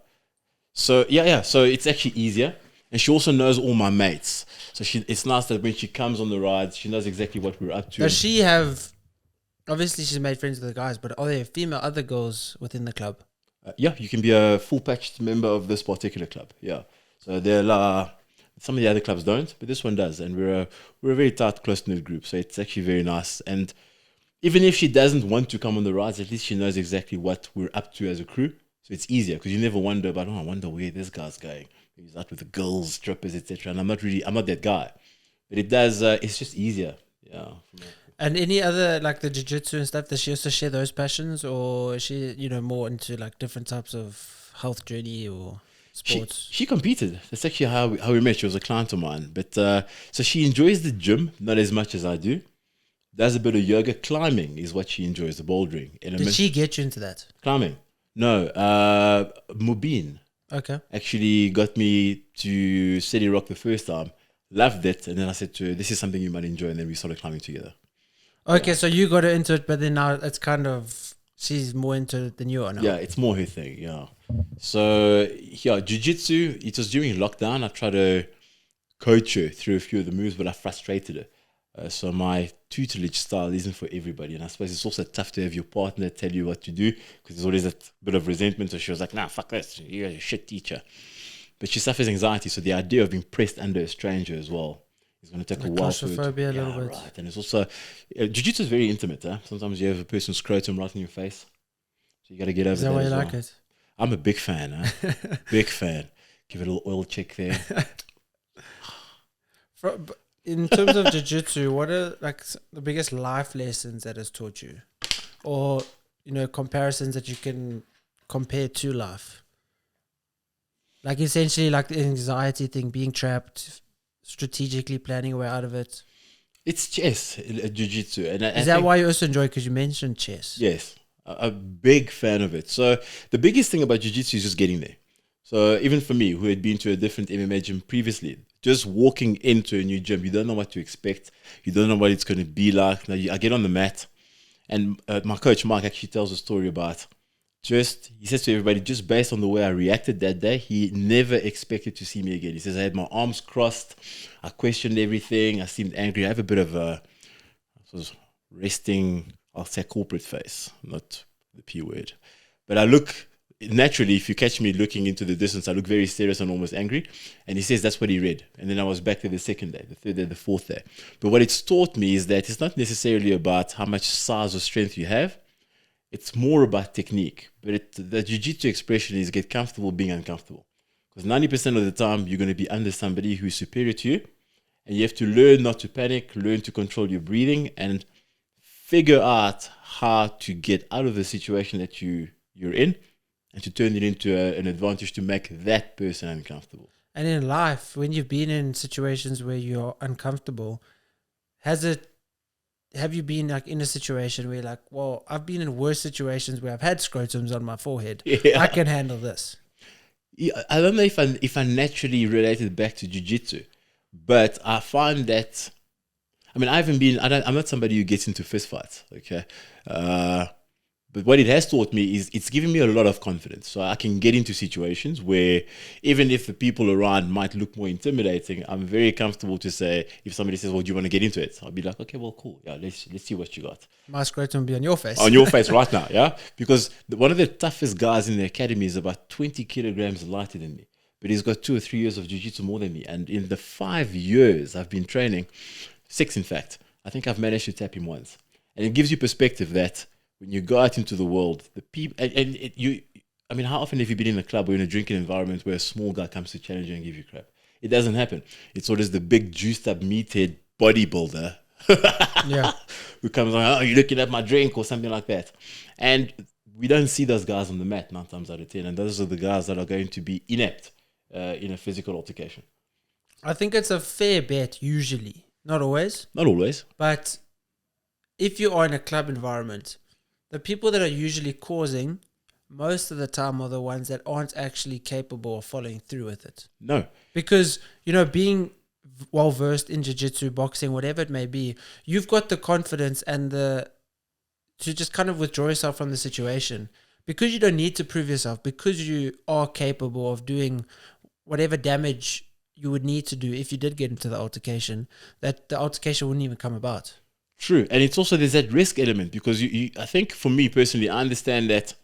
So yeah. So it's actually easier, and she also knows all my mates. So it's nice that when she comes on the rides, she knows exactly what we're up to. Does she have? Obviously, she's made friends with the guys, but are there female other girls within the club? Yeah, you can be a full patched member of this particular club. Yeah. So there are some of the other clubs don't, but this one does, and we're a very tight, close knit group. So it's actually very nice. And even if she doesn't want to come on the rides, at least she knows exactly what we're up to as a crew. So it's easier because you never wonder about, I wonder where this guy's going. He's out with the girls, strippers, etc. And I'm not that guy. But it does. It's just easier. Yeah. And any other, like the jiu-jitsu and stuff, does she also share those passions, or is she, more into like different types of health journey or sports? She competed. That's actually how we met. She was a client of mine. But so she enjoys the gym, not as much as I do. Does a bit of yoga. Climbing is what she enjoys, the bouldering element. Did she get you into that? Climbing? No. Mubin Okay. actually got me to Steady Rock the first time. Loved it. And then I said to her, this is something you might enjoy. And then we started climbing together. Okay, so you got her into it, but then now it's kind of, she's more into it than you are now. Yeah, it's more her thing, yeah. So, yeah, Jiu-Jitsu, it was during lockdown. I tried to coach her through a few of the moves, but I frustrated her. So my tutelage style isn't for everybody. And I suppose it's also tough to have your partner tell you what to do, because there's always that bit of resentment. So she was like, nah, fuck this, you're a shit teacher. But she suffers anxiety, so the idea of being pressed under a stranger as well, it's going to take a while. Claustrophobia a little bit. Right. And it's also, jiu-jitsu is very intimate. Huh? Sometimes you have a person's scrotum right in your face. So you got to get over that. Is that why you like well. it? I'm a big fan. Huh? Big fan. Give it a little oil check there. In terms of jiu-jitsu, what are like the biggest life lessons that has taught you? Or, comparisons that you can compare to life? Like essentially like the anxiety thing, being trapped, strategically planning a way out of it. It's chess, jiu-jitsu. And Is that why you also enjoy it? Because you mentioned chess. Yes, a big fan of it. So the biggest thing about jiu-jitsu is just getting there. So even for me, who had been to a different MMA gym previously, just walking into a new gym, you don't know what to expect. You don't know what it's going to be like. Now I get on the mat, and my coach, Mark, actually tells a story about he says to everybody, just based on the way I reacted that day, he never expected to see me again. He says, I had my arms crossed. I questioned everything. I seemed angry. I have a bit of a resting, I'll say corporate face, not the P word. But I look, naturally, if you catch me looking into the distance, I look very serious and almost angry. And he says that's what he read. And then I was back there the second day, the third day, the fourth day. But what it's taught me is that it's not necessarily about how much size or strength you have. It's more about technique. But the jiu-jitsu expression is get comfortable being uncomfortable. Because 90% of the time, you're going to be under somebody who's superior to you. And you have to learn not to panic, learn to control your breathing, and figure out how to get out of the situation that you're in and to turn it into an advantage to make that person uncomfortable. And in life, when you've been in situations where you're uncomfortable, have you been like in a situation where you're like, well, I've been in worse situations where I've had scrotums on my forehead. Yeah. I can handle this. Yeah, I don't know if I naturally related back to jiu-jitsu, but I find that, I'm not somebody who gets into fist fights, okay? But what it has taught me is it's given me a lot of confidence. So I can get into situations where even if the people around might look more intimidating, I'm very comfortable to say, if somebody says, well, do you want to get into it? I'll be like, okay, well, cool. Yeah, let's see what you got. My scrotum will be on your face. On your face right now, yeah? Because one of the toughest guys in the academy is about 20 kilograms lighter than me. But he's got 2 or 3 years of jiu-jitsu more than me. And in the 5 years I've been training, 6 in fact, I think I've managed to tap him once. And it gives you perspective that when you go out into the world, the people, how often have you been in a club or in a drinking environment where a small guy comes to challenge you and give you crap? It doesn't happen. It's always the big juiced up meathead bodybuilder yeah. who comes on, oh, you're looking at my drink or something like that. And we don't see those guys on the mat 9 times out of 10, and those are the guys that are going to be inept in a physical altercation. I think it's a fair bet usually, not always. Not always. But if you are in a club environment, the people that are usually causing most of the time are the ones that aren't actually capable of following through with it. No. Because, being well versed in jiu-jitsu, boxing, whatever it may be, you've got the confidence and to just kind of withdraw yourself from the situation, because you don't need to prove yourself, because you are capable of doing whatever damage you would need to do if you did get into the altercation, that the altercation wouldn't even come about. True. And it's also, there's that risk element, because I think for me personally, I understand that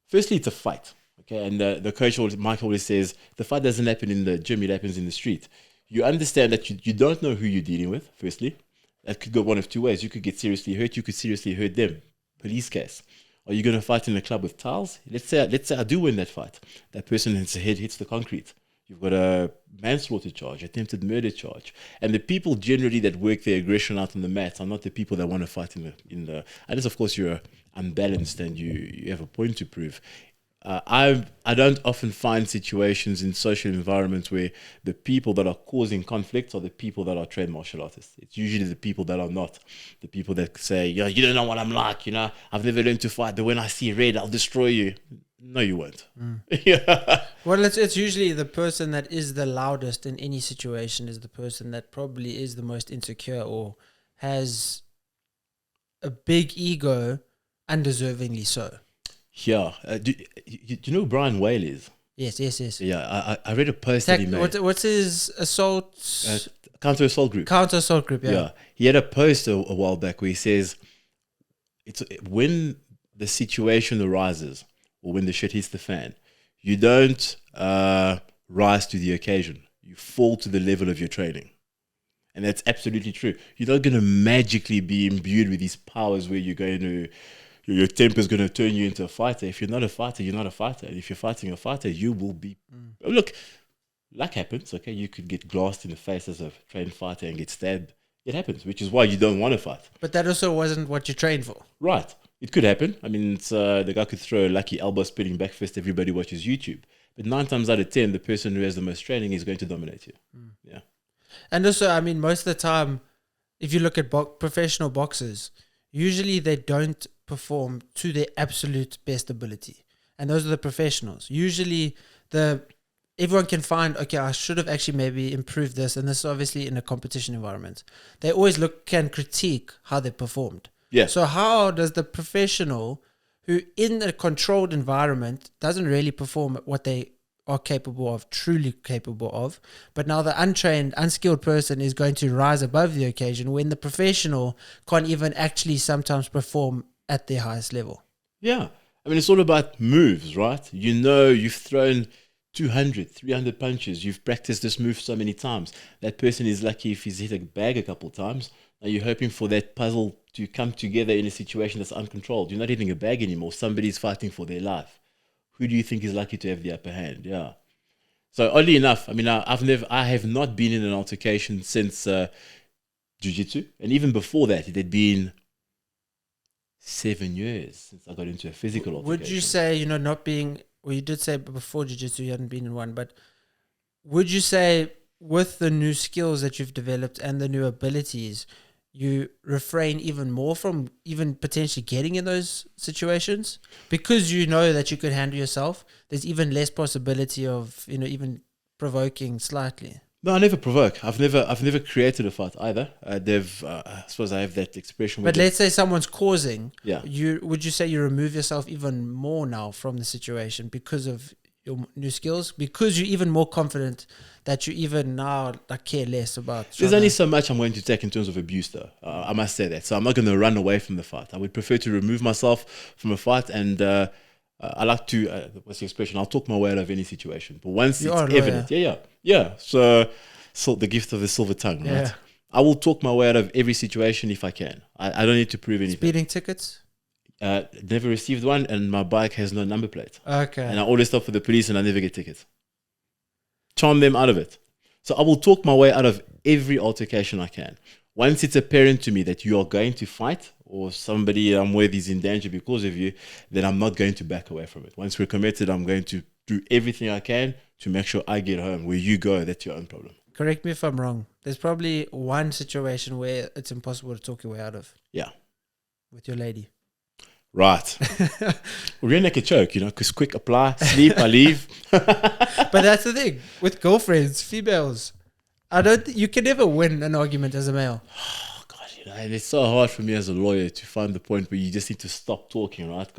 firstly, it's a fight. Okay. And the coach, Mike, always says the fight doesn't happen in the gym, it happens in the street. You understand that you don't know who you're dealing with, firstly. That could go one of two ways. You could get seriously hurt, you could seriously hurt them. Police case. Are you going to fight in a club with tiles? Let's say I do win that fight. That person's head hits the concrete. You've got a manslaughter charge, attempted murder charge. And the people generally that work their aggression out on the mat are not the people that want to fight in the unless of course you're unbalanced and you have a point to prove. I don't often find situations in social environments where the people that are causing conflicts are the people that are trained martial artists. It's usually the people that are not. The people that say, you don't know what I'm like, I've never learned to fight, but when I see red, I'll destroy you. No, you won't. Yeah. Well, it's usually the person that is the loudest in any situation is the person that probably is the most insecure or has a big ego, undeservingly so. Yeah. Do you know who Brian Whale is? Yes. Yeah, I read a post that he made. What's his assault? Counter-assault group. Counter-assault group, yeah. He had a post a while back where he says, it's when the situation arises or when the shit hits the fan, you don't rise to the occasion. You fall to the level of your training. And that's absolutely true. You're not going to magically be imbued with these powers where you're going to... Your temper is going to turn you into a fighter. If you're not a fighter, you're not a fighter. And if you're fighting a fighter, you will be... Look, luck happens, okay? You could get glassed in the face as a trained fighter and get stabbed. It happens, which is why you don't want to fight. But that also wasn't what you trained for. Right. It could happen. I mean, the guy could throw a lucky elbow spinning back fist. Everybody watches YouTube. But 9 times out of 10, the person who has the most training is going to dominate you. Yeah. And also, I mean, most of the time, if you look at professional boxers, usually they don't perform to their absolute best ability. And those are the professionals. Usually, everyone can find, okay, I should have actually maybe improved this. And this is obviously in a competition environment. They always can critique how they performed. Yeah. So how does the professional who in a controlled environment doesn't really perform what they are capable of, truly capable of, but now the untrained, unskilled person is going to rise above the occasion when the professional can't even actually sometimes perform at their highest level? Yeah. I mean, it's all about moves, right? You've thrown 200, 300 punches. You've practiced this move so many times. That person is lucky if he's hit a bag a couple of times. Now you're hoping for that puzzle to come together in a situation that's uncontrolled. You're not hitting a bag anymore. Somebody's fighting for their life. Who do you think is lucky to have the upper hand? Yeah. So oddly enough, I mean, I have not been in an altercation since Jiu-Jitsu. And even before that, it had been 7 years since I got into a physical altercation. Would you say, not being, well, you did say before Jiu-Jitsu you hadn't been in one, but would you say with the new skills that you've developed and the new abilities, you refrain even more from even potentially getting in those situations because you know that you could handle yourself? There's even less possibility of, even provoking slightly. No, I never provoke. I've never created a fight either. I suppose I have that expression. But let's say someone's causing. Yeah. Would you say you remove yourself even more now from the situation because of your new skills? Because you're even more confident that you even now care less about. There's only so much I'm going to take in terms of abuse, though. I must say that. So I'm not going to run away from the fight. I would prefer to remove myself from a fight, and I like to. What's the expression? I'll talk my way out of any situation. But once it's evident, yeah. So the gift of the silver tongue, right? Yeah. I will talk my way out of every situation if I can. I don't need to prove anything. Speeding tickets? Never received one, and my bike has no number plate. Okay. And I always stop for the police, and I never get tickets. Charm them out of it. So I will talk my way out of every altercation I can. Once it's apparent to me that you are going to fight or somebody I'm with is in danger because of you, then I'm not going to back away from it. Once we're committed, I'm going to do everything I can to make sure I get home. Where you go, that's your own problem. Correct me if I'm wrong. There's probably one situation where it's impossible to talk your way out of. Yeah. With your lady. Right. We're going to make a joke, because quick apply, sleep, I leave. But that's the thing. With girlfriends, females, you can never win an argument as a male. Oh, God, and it's so hard for me as a lawyer to find the point where you just need to stop talking, right?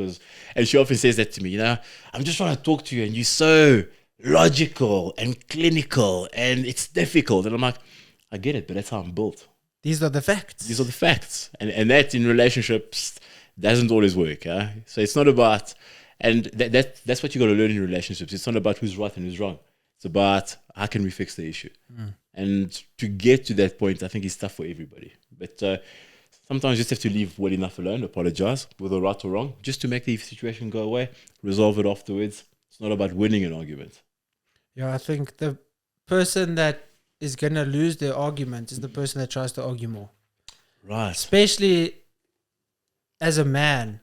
And she often says that to me, I'm just trying to talk to you and you're so logical and clinical and it's difficult. And I'm like, I get it, but that's how I'm built. These are the facts. These are the facts. And that in relationships doesn't always work. So it's not about, and that's what you got to learn in relationships. It's not about who's right and who's wrong. It's about how can we fix the issue. And to get to that point, I think it's tough for everybody. But sometimes you just have to leave well enough alone, apologize, whether right or wrong, just to make the situation go away, resolve it afterwards. It's not about winning an argument. Yeah, I think the person that is going to lose their argument is the person that tries to argue more. Right. Especially as a man,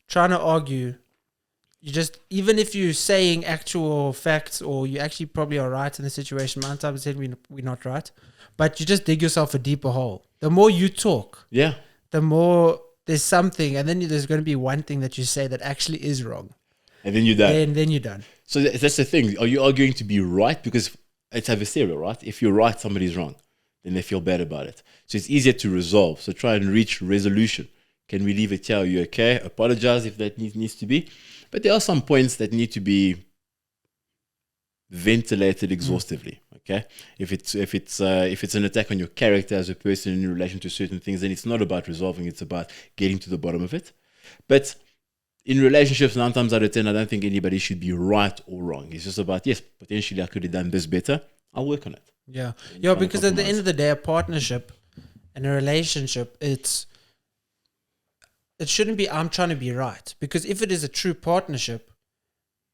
trying to argue, even if you're saying actual facts or you actually probably are right in the situation, many times said we're not right, but you just dig yourself a deeper hole. The more you talk, the more there's something, and then there's going to be one thing that you say that actually is wrong. And then you're done. And then you're done. So that's the thing. Are you arguing to be right? Because it's adversarial, right? If you're right, somebody's wrong. Then they feel bad about it. So it's easier to resolve. So try and reach resolution. Can we leave it here? Are you okay? Apologize if that needs to be. But there are some points that need to be ventilated exhaustively. Okay, if it's an attack on your character as a person in relation to certain things, then it's not about resolving. It's about getting to the bottom of it. But in relationships, 9 times out of 10, I don't think anybody should be right or wrong. It's just about, yes, potentially I could have done this better. I'll work on it. Yeah, because at the end of the day, a partnership and a relationship, it shouldn't be I'm trying to be right. Because if it is a true partnership,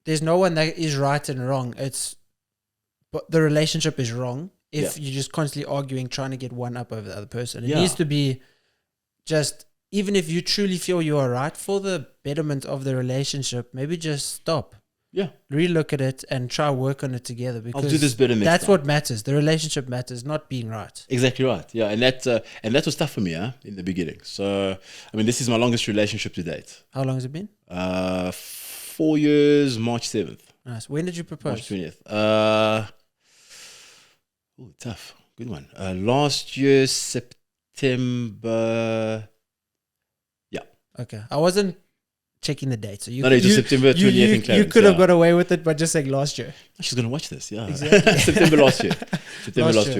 there's no one that is right and wrong. But the relationship is wrong if you're just constantly arguing, trying to get one up over the other person. It needs to be just, even if you truly feel you are right, for the betterment of the relationship, maybe just stop. Yeah. Relook at it and try work on it together, because I'll do this better next that's time. what matters. The relationship matters, not being right. Exactly right. Yeah, and that was tough for me in the beginning. So, I mean, this is my longest relationship to date. How long has it been? 4 years, March 7th. Nice. When did you propose? March 20th. Tough. Good one. Last year, September. Yeah. Okay. I wasn't checking the date. So it was September 20th in Clarence. You could have got away with it by just saying last year. She's going to watch this. Yeah. Exactly. September last year.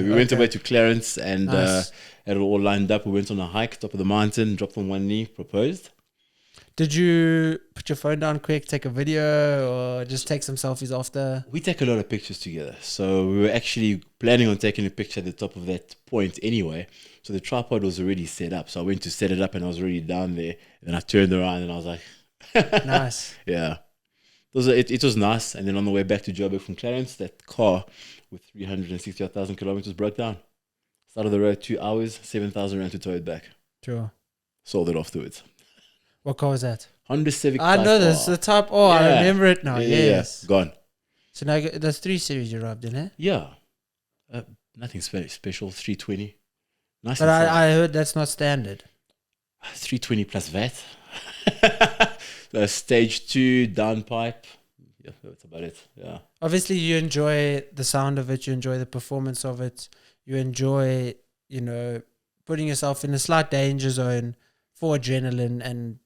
We went Okay. away to Clarence and Nice. had it all lined up. We went on a hike, top of the mountain, dropped on one knee, proposed. Did you put your phone down quick, take a video, or just take some selfies after? We take a lot of pictures together. So we were actually planning on taking a picture at the top of that point anyway. So the tripod was already set up. So I went to set it up and I was already down there. And I turned around and I was like... Nice. Yeah. It was nice. And then on the way back to Joburg from Clarence, that car with 360,000 kilometers broke down. Started the road 2 hours, 7,000 rand to tow it back. Sure. Sold it afterwards. What car was that? Honda Civic I Type know this. R. The Type R. I remember it now. Yes. Yeah. Gone. So now there's 3 Series you arrived in, eh? Yeah. Nothing special. 320. Nice. But I heard that's not standard. 320 plus VAT. Stage 2 downpipe. Yeah, that's about it. Yeah. Obviously, you enjoy the sound of it. You enjoy the performance of it. You enjoy, putting yourself in a slight danger zone for adrenaline, and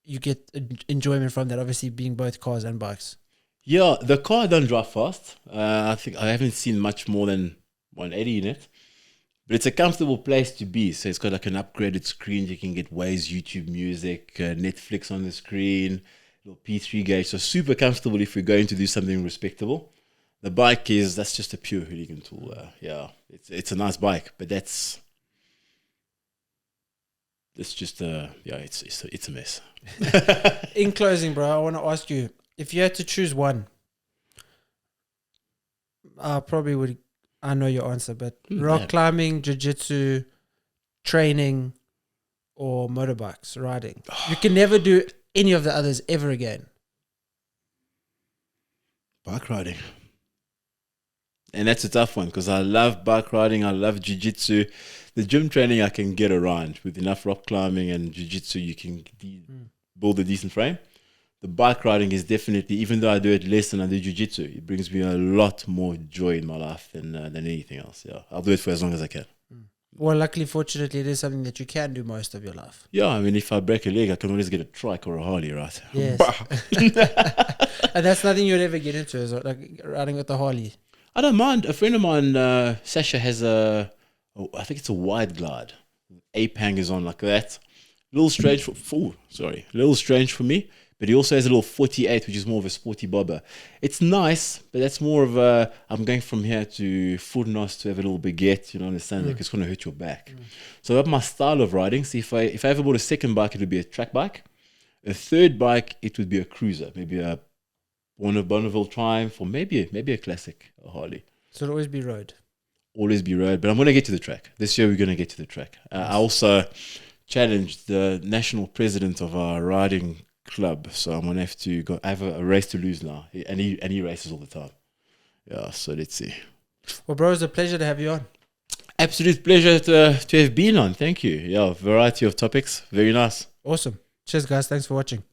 you get enjoyment from that, obviously being both cars and bikes. Yeah, the car don't drive fast. I think I haven't seen much more than 180 in it. But it's a comfortable place to be. So it's got like an upgraded screen. You can get Waze, YouTube Music, Netflix on the screen, little P3 gauge. So super comfortable if we're going to do something respectable. The bike that's just a pure hooligan tool. It's a nice bike, but it's just it's a mess. In closing, bro, I want to ask you, if you had to choose one, I know your answer, but rock climbing, jiu-jitsu, training, or motorbikes, riding? You can never do any of the others ever again. Bike riding. And that's a tough one because I love bike riding. I love jiu-jitsu. The gym training I can get around with enough rock climbing and jiu-jitsu. You can build a decent frame. The bike riding is definitely, even though I do it less than I do jiu-jitsu, it brings me a lot more joy in my life than anything else. Yeah, I'll do it for as long as I can. Well, luckily, fortunately, it is something that you can do most of your life. Yeah, I mean, if I break a leg, I can always get a trike or a Harley, right? Yes. And that's nothing you'd ever get into, is it? Like riding with the Harley. I don't mind. A friend of mine, Sasha, has I think it's a wide glide. Ape hangers on like that. A little strange for me. But he also has a little 48, which is more of a sporty bobber. It's nice, but that's more of a, I'm going from here to Furnos to have a little baguette, you know, understand? Like it's going to hurt your back. So I have my style of riding. See, if I ever bought a second bike, it would be a track bike. A third bike, it would be a cruiser, maybe a Bonneville Triumph, or maybe a classic, a Harley. So it'll always be road. Always be road, but I'm going to get to the track. This year we're going to get to the track. I also challenged the national president of our riding club, so I'm gonna have to go. I have a race to lose now, and he races all the time. Yeah, so let's see. Well, bro, it's a pleasure to have you on. Absolute pleasure to have been on. Thank you. Yeah, variety of topics. Very nice. Awesome. Cheers, guys. Thanks for watching.